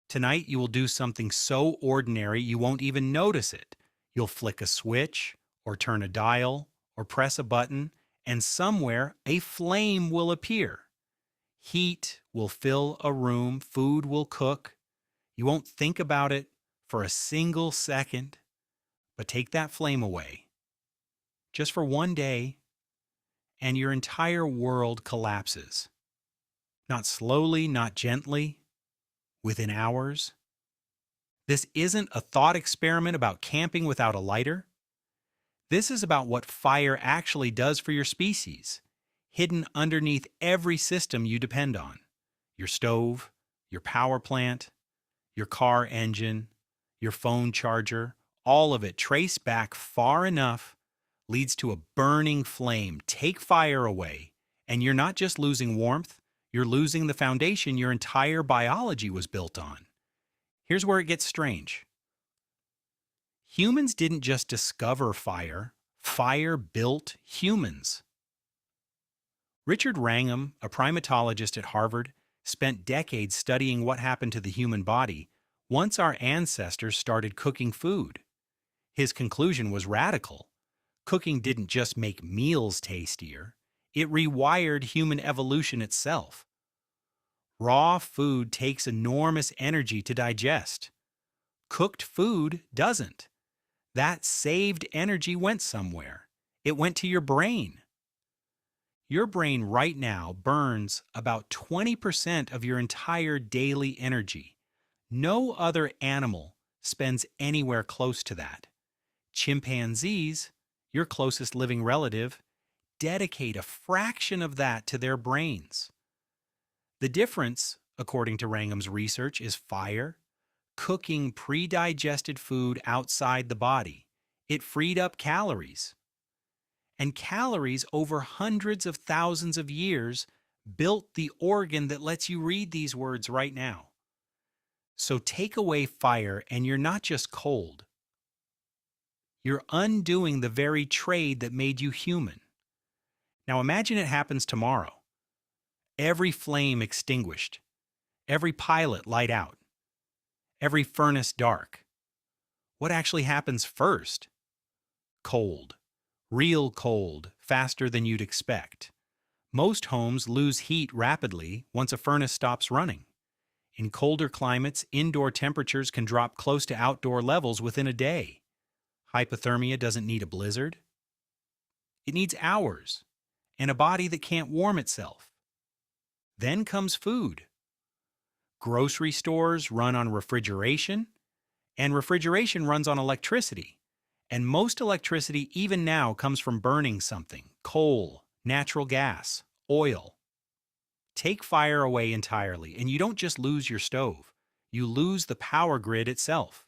Tonight, you will do something so ordinary you won't even notice it. You'll flick a switch, or turn a dial, or press a button, and somewhere a flame will appear. Heat will fill a room, food will cook. You won't think about it for a single second, but take that flame away, just for one day, and your entire world collapses. Not slowly, not gently, within hours. This isn't a thought experiment about camping without a lighter. This is about what fire actually does for your species, hidden underneath every system you depend on: your stove, your power plant, your car engine, your phone charger. All of it traced back far enough leads to a burning flame. Take fire away, and you're not just losing warmth, you're losing the foundation your entire biology was built on. Here's where it gets strange. Humans didn't just discover fire, fire built humans. Richard Wrangham, a primatologist at Harvard, spent decades studying what happened to the human body once our ancestors started cooking food. His conclusion was radical. Cooking didn't just make meals tastier, it rewired human evolution itself. Raw food takes enormous energy to digest. Cooked food doesn't. That saved energy went somewhere. It went to your brain. Your brain right now burns about 20% of your entire daily energy. No other animal spends anywhere close to that. Chimpanzees, your closest living relative, dedicate a fraction of that to their brains. The difference, according to Wrangham's research, is fire, cooking pre-digested food outside the body. It freed up calories. And calories over hundreds of thousands of years built the organ that lets you read these words right now. So take away fire and you're not just cold. You're undoing the very trade that made you human. Now imagine it happens tomorrow. Every flame extinguished, every pilot light out, every furnace dark. What actually happens first? Cold. Real cold, faster than you'd expect. Most homes lose heat rapidly once a furnace stops running. In colder climates, indoor temperatures can drop close to outdoor levels within a day. Hypothermia doesn't need a blizzard. It needs hours, and a body that can't warm itself. Then comes food. Grocery stores run on refrigeration, and refrigeration runs on electricity. And most electricity, even now, comes from burning something: coal, natural gas, oil. Take fire away entirely, and you don't just lose your stove. You lose the power grid itself.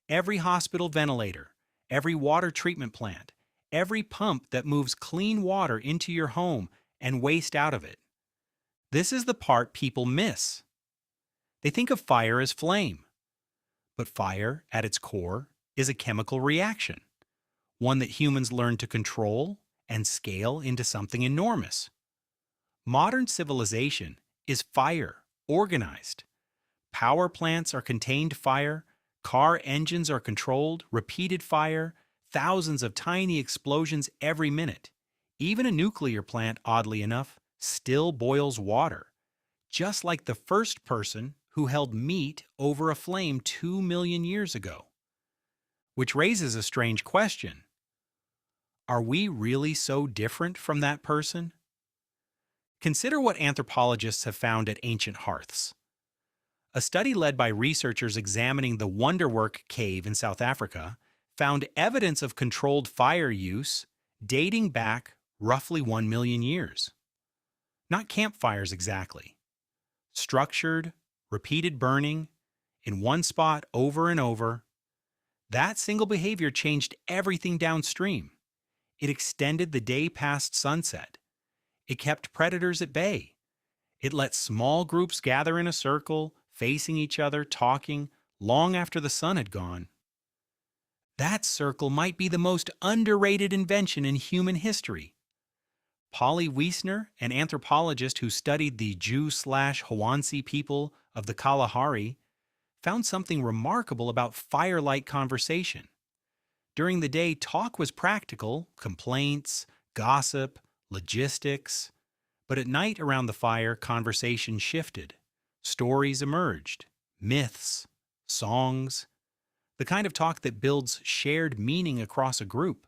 Every hospital ventilator, every water treatment plant, every pump that moves clean water into your home and waste out of it. This is the part people miss. They think of fire as flame. But fire, at its core, is a chemical reaction, one that humans learn to control and scale into something enormous. Modern civilization is fire, organized. Power plants are contained fire, car engines are controlled, repeated fire, thousands of tiny explosions every minute. Even a nuclear plant, oddly enough, still boils water, just like the first person who held meat over a flame 2 million years ago. Which raises a strange question. Are we really so different from that person? Consider what anthropologists have found at ancient hearths. A study led by researchers examining the Wonderwork cave in South Africa found evidence of controlled fire use dating back roughly 1 million years. Not campfires exactly. Structured, repeated burning, in one spot over and over. That single behavior changed everything downstream. It extended the day past sunset. It kept predators at bay. It let small groups gather in a circle, facing each other, talking, long after the sun had gone. That circle might be the most underrated invention in human history. Polly Wiesner, an anthropologist who studied the Jew/Hwansi people of the Kalahari found something remarkable about firelight conversation. During the day, talk was practical, complaints, gossip, logistics. But at night around the fire, conversation shifted. Stories emerged, myths, songs, the kind of talk that builds shared meaning across a group.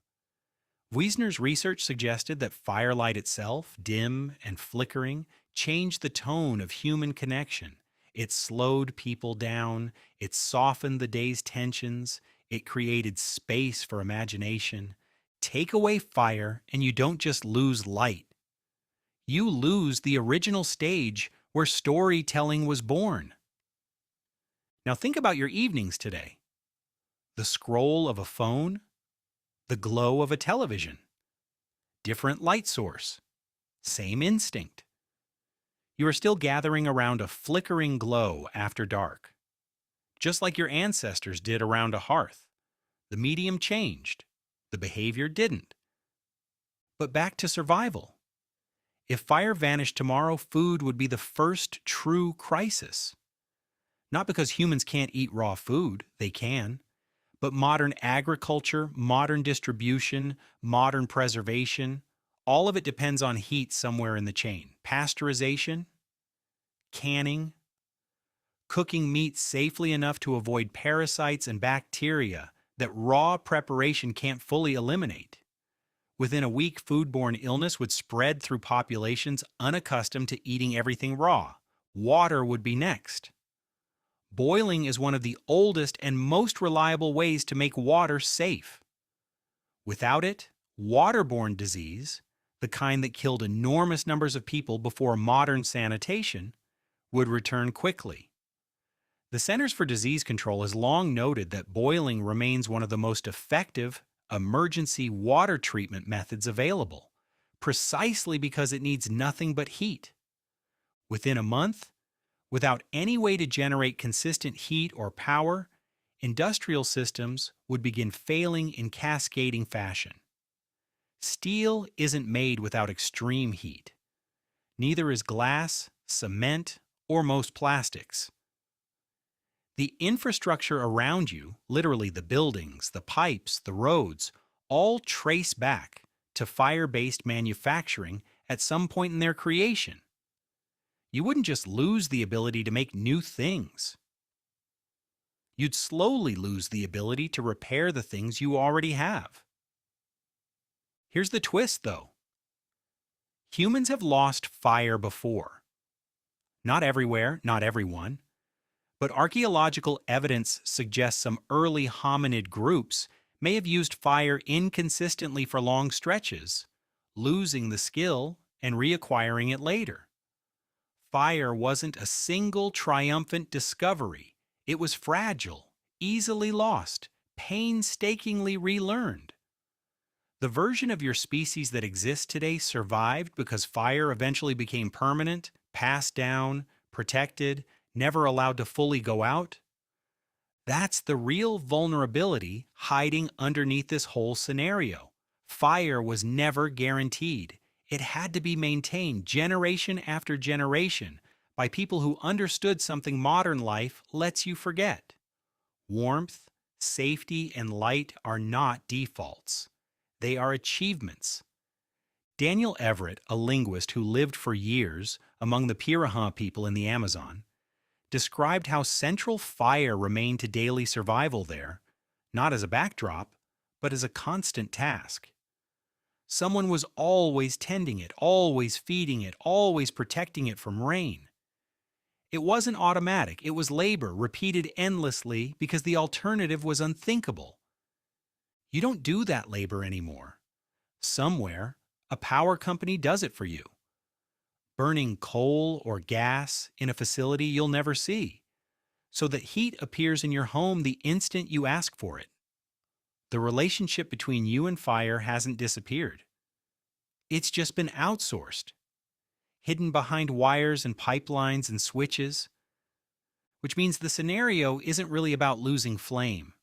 Wiesner's research suggested that firelight itself, dim and flickering, changed the tone of human connection. It slowed people down, it softened the day's tensions, it created space for imagination. Take away fire, and you don't just lose light. You lose the original stage where storytelling was born. Now think about your evenings today. The scroll of a phone, the glow of a television, different light source, same instinct. You are still gathering around a flickering glow after dark, just like your ancestors did around a hearth. The medium changed, the behavior didn't. But back to survival. If fire vanished tomorrow, food would be the first true crisis. Not because humans can't eat raw food, they can, but modern agriculture, modern distribution, modern preservation, all of it depends on heat somewhere in the chain. Pasteurization, canning, cooking meat safely enough to avoid parasites and bacteria that raw preparation can't fully eliminate. Within a week, foodborne illness would spread through populations unaccustomed to eating everything raw. Water would be next. Boiling is one of the oldest and most reliable ways to make water safe. Without it, waterborne disease, the kind that killed enormous numbers of people before modern sanitation, would return quickly. The Centers for Disease Control has long noted that boiling remains one of the most effective emergency water treatment methods available, precisely because it needs nothing but heat. Within a month, without any way to generate consistent heat or power, industrial systems would begin failing in cascading fashion. Steel isn't made without extreme heat. Neither is glass, cement, or most plastics. The infrastructure around you, literally the buildings, the pipes, the roads, all trace back to fire-based manufacturing at some point in their creation. You wouldn't just lose the ability to make new things. You'd slowly lose the ability to repair the things you already have. Here's the twist, though. Humans have lost fire before. Not everywhere, not everyone. But archaeological evidence suggests some early hominid groups may have used fire inconsistently for long stretches, losing the skill and reacquiring it later. Fire wasn't a single triumphant discovery. It was fragile, easily lost, painstakingly relearned. The version of your species that exists today survived because fire eventually became permanent, passed down, protected, never allowed to fully go out. That's the real vulnerability hiding underneath this whole scenario. Fire was never guaranteed. It had to be maintained generation after generation by people who understood something modern life lets you forget. Warmth, safety, and light are not defaults. They are achievements. Daniel Everett, a linguist who lived for years among the Piraha people in the Amazon, described how central fire remained to daily survival there, not as a backdrop, but as a constant task. Someone was always tending it, always feeding it, always protecting it from rain. It wasn't automatic, it was labor repeated endlessly because the alternative was unthinkable. You don't do that labor anymore. Somewhere, a power company does it for you. Burning coal or gas in a facility you'll never see, so that heat appears in your home the instant you ask for it. The relationship between you and fire hasn't disappeared. It's just been outsourced, hidden behind wires and pipelines and switches, which means the scenario isn't really about losing flame.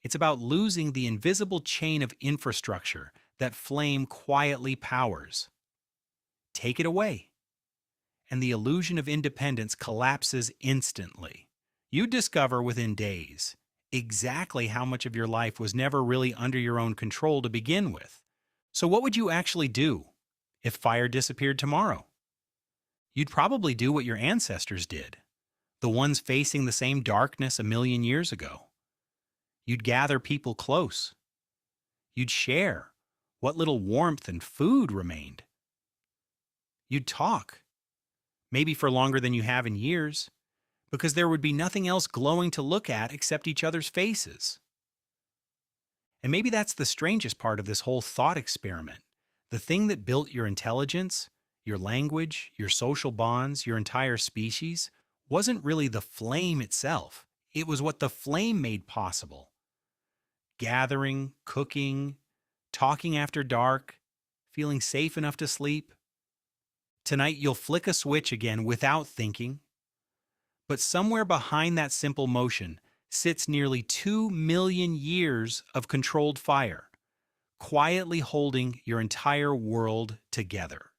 It's about losing the invisible chain of infrastructure that flame quietly powers. Take it away, and the illusion of independence collapses instantly. You discover within days exactly how much of your life was never really under your own control to begin with. So, what would you actually do if fire disappeared tomorrow? You'd probably do what your ancestors did, the ones facing the same darkness a million years ago. You'd gather people close. You'd share what little warmth and food remained. You'd talk, maybe for longer than you have in years, because there would be nothing else glowing to look at except each other's faces. And maybe that's the strangest part of this whole thought experiment. The thing that built your intelligence, your language, your social bonds, your entire species, wasn't really the flame itself. It was what the flame made possible. Gathering, cooking, talking after dark, feeling safe enough to sleep. Tonight you'll flick a switch again without thinking. But somewhere behind that simple motion sits nearly 2 million years of controlled fire, quietly holding your entire world together.